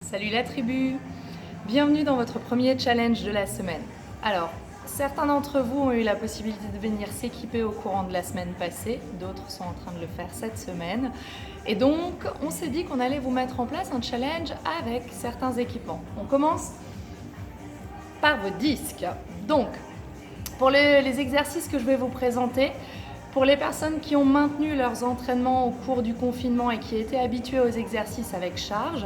Salut la tribu! Bienvenue dans votre premier challenge de la semaine. Alors, certains d'entre vous ont eu la possibilité de venir s'équiper au courant de la semaine passée, d'autres sont en train de le faire cette semaine. Et donc, on s'est dit qu'on allait vous mettre en place un challenge avec certains équipements. On commence par vos disques. Donc, pour les exercices que je vais vous présenter, pour les personnes qui ont maintenu leurs entraînements au cours du confinement et qui étaient habituées aux exercices avec charge,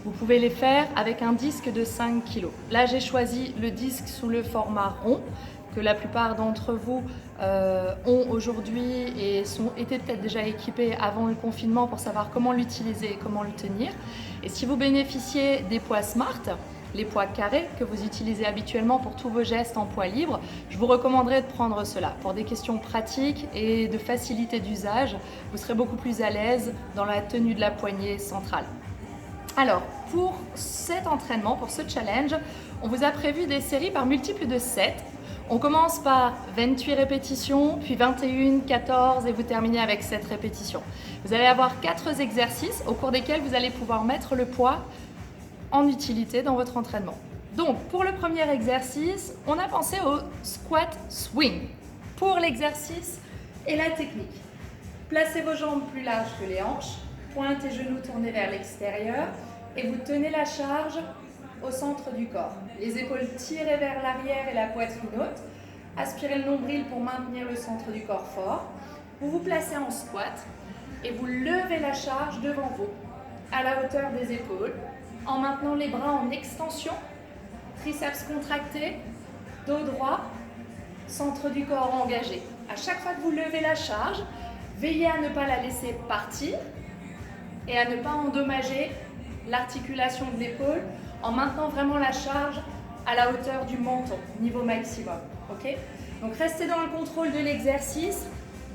vous pouvez les faire avec un disque de 5 kg. Là, j'ai choisi le disque sous le format rond, que la plupart d'entre vous ont aujourd'hui et étaient peut-être déjà équipés avant le confinement pour savoir comment l'utiliser et comment le tenir. Et si vous bénéficiez des poids Smart, les poids carrés que vous utilisez habituellement pour tous vos gestes en poids libre, je vous recommanderais de prendre cela. Pour des questions pratiques et de facilité d'usage, vous serez beaucoup plus à l'aise dans la tenue de la poignée centrale. Alors, pour cet entraînement, pour ce challenge, on vous a prévu des séries par multiples de 7. On commence par 28 répétitions, puis 21, 14 et vous terminez avec 7 répétitions. Vous allez avoir 4 exercices au cours desquels vous allez pouvoir mettre le poids en utilité dans votre entraînement. Donc, pour le premier exercice, on a pensé au squat swing. Pour l'exercice et la technique, placez vos jambes plus larges que les hanches, pointe et genoux tournés vers l'extérieur et vous tenez la charge au centre du corps. Les épaules tirées vers l'arrière et la poitrine haute. Aspirez le nombril pour maintenir le centre du corps fort. Vous vous placez en squat et vous levez la charge devant vous, à la hauteur des épaules, en maintenant les bras en extension, triceps contractés, dos droit, centre du corps engagé. À chaque fois que vous levez la charge, veillez à ne pas la laisser partir et à ne pas endommager l'articulation de l'épaule en maintenant vraiment la charge à la hauteur du menton, niveau maximum. Okay? Donc restez dans le contrôle de l'exercice,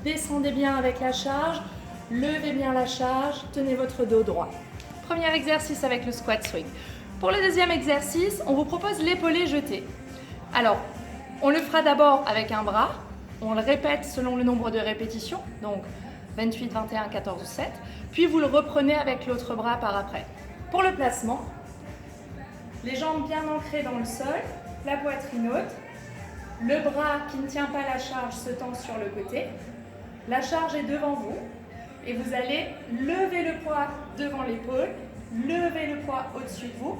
descendez bien avec la charge, levez bien la charge, tenez votre dos droit. Premier exercice avec le squat swing. Pour le deuxième exercice, on vous propose l'épaulé jeté. Alors, on le fera d'abord avec un bras, on le répète selon le nombre de répétitions, donc 28, 21, 14 ou 7, puis vous le reprenez avec l'autre bras par après. Pour le placement, les jambes bien ancrées dans le sol, la poitrine haute, le bras qui ne tient pas la charge se tend sur le côté, la charge est devant vous et vous allez lever le poids devant l'épaule, lever le poids au-dessus de vous,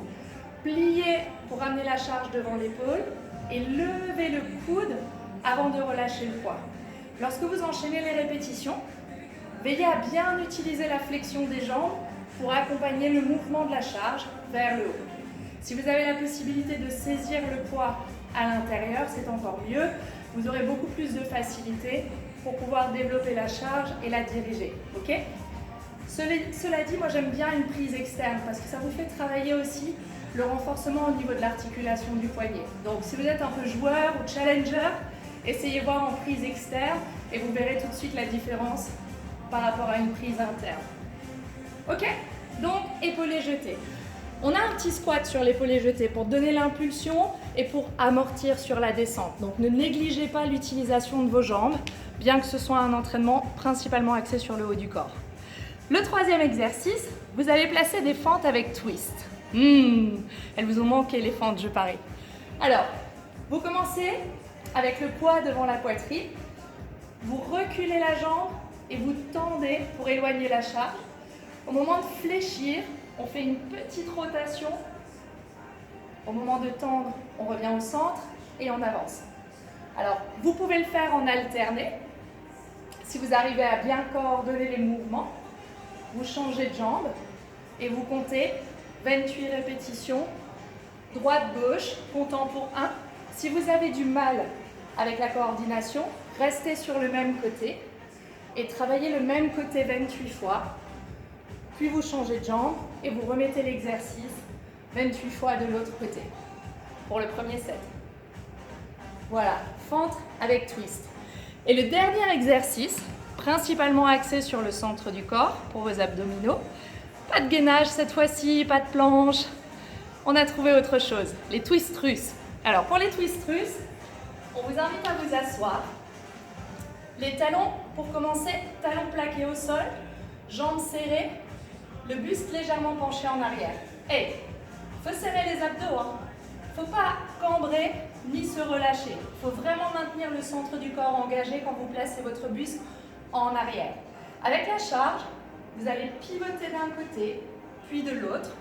plier pour amener la charge devant l'épaule et lever le coude avant de relâcher le poids. Lorsque vous enchaînez les répétitions, veillez à bien utiliser la flexion des jambes pour accompagner le mouvement de la charge vers le haut. Si vous avez la possibilité de saisir le poids à l'intérieur, c'est encore mieux. Vous aurez beaucoup plus de facilité pour pouvoir développer la charge et la diriger. Okay? Cela dit, moi j'aime bien une prise externe parce que ça vous fait travailler aussi le renforcement au niveau de l'articulation du poignet. Donc si vous êtes un peu joueur ou challenger, essayez voir en prise externe et vous verrez tout de suite la différence par rapport à une prise interne. Ok? Donc, épaulé jeté. On a un petit squat sur l'épaulé jeté pour donner l'impulsion et pour amortir sur la descente. Donc, ne négligez pas l'utilisation de vos jambes, bien que ce soit un entraînement principalement axé sur le haut du corps. Le troisième exercice, vous allez placer des fentes avec twist. Elles vous ont manqué les fentes, je parie. Alors, vous commencez avec le poids devant la poitrine, vous reculez la jambe et vous tendez pour éloigner la charge. Au moment de fléchir, on fait une petite rotation. Au moment de tendre, on revient au centre et on avance. Alors, vous pouvez le faire en alterné. Si vous arrivez à bien coordonner les mouvements, vous changez de jambe et vous comptez 28 répétitions, droite-gauche, comptant pour 1. Si vous avez du mal avec la coordination, restez sur le même côté et travaillez le même côté 28 fois. Puis vous changez de jambe et vous remettez l'exercice 28 fois de l'autre côté pour le premier set. Voilà, fente avec twist. Et le dernier exercice, principalement axé sur le centre du corps pour vos abdominaux. Pas de gainage cette fois-ci, pas de planche. On a trouvé autre chose, les twists russes. Alors pour les twists russes, on vous invite à vous asseoir. Les talons, pour commencer, talons plaqués au sol, jambes serrées, le buste légèrement penché en arrière. Et pas cambrer ni se relâcher. Il faut vraiment maintenir le centre du corps engagé quand vous placez votre buste en arrière. Avec la charge, vous allez pivoter d'un côté, puis de l'autre.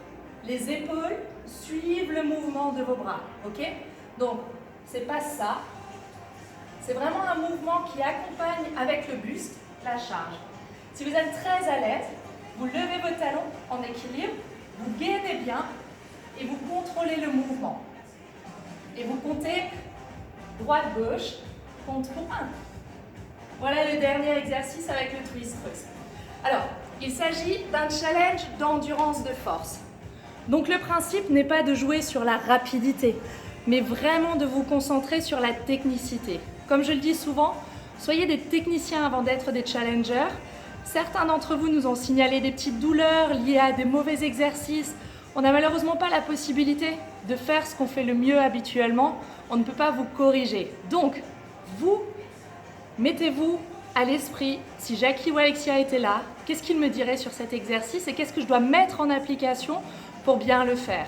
Les épaules suivent le mouvement de vos bras. Ok? Donc, c'est pas ça. C'est vraiment un mouvement qui accompagne avec le buste la charge. Si vous êtes très à l'aise, vous levez vos talons en équilibre, vous gainez bien et vous contrôlez le mouvement. Et vous comptez droite-gauche, compte pour 1. Voilà le dernier exercice avec le twist twist. Alors, il s'agit d'un challenge d'endurance de force. Donc le principe n'est pas de jouer sur la rapidité, mais vraiment de vous concentrer sur la technicité. Comme je le dis souvent, soyez des techniciens avant d'être des challengers. Certains d'entre vous nous ont signalé des petites douleurs liées à des mauvais exercices. On n'a malheureusement pas la possibilité de faire ce qu'on fait le mieux habituellement. On ne peut pas vous corriger. Donc, vous, mettez-vous à l'esprit, si Jackie ou Alexia étaient là, qu'est-ce qu'ils me diraient sur cet exercice et qu'est-ce que je dois mettre en application pour bien le faire?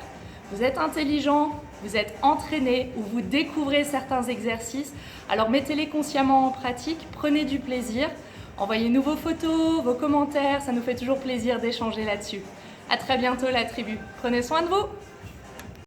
Vous êtes intelligent, vous êtes entraîné ou vous découvrez certains exercices, alors mettez-les consciemment en pratique, prenez du plaisir. Envoyez-nous vos photos, vos commentaires, ça nous fait toujours plaisir d'échanger là-dessus. À très bientôt la tribu. Prenez soin de vous!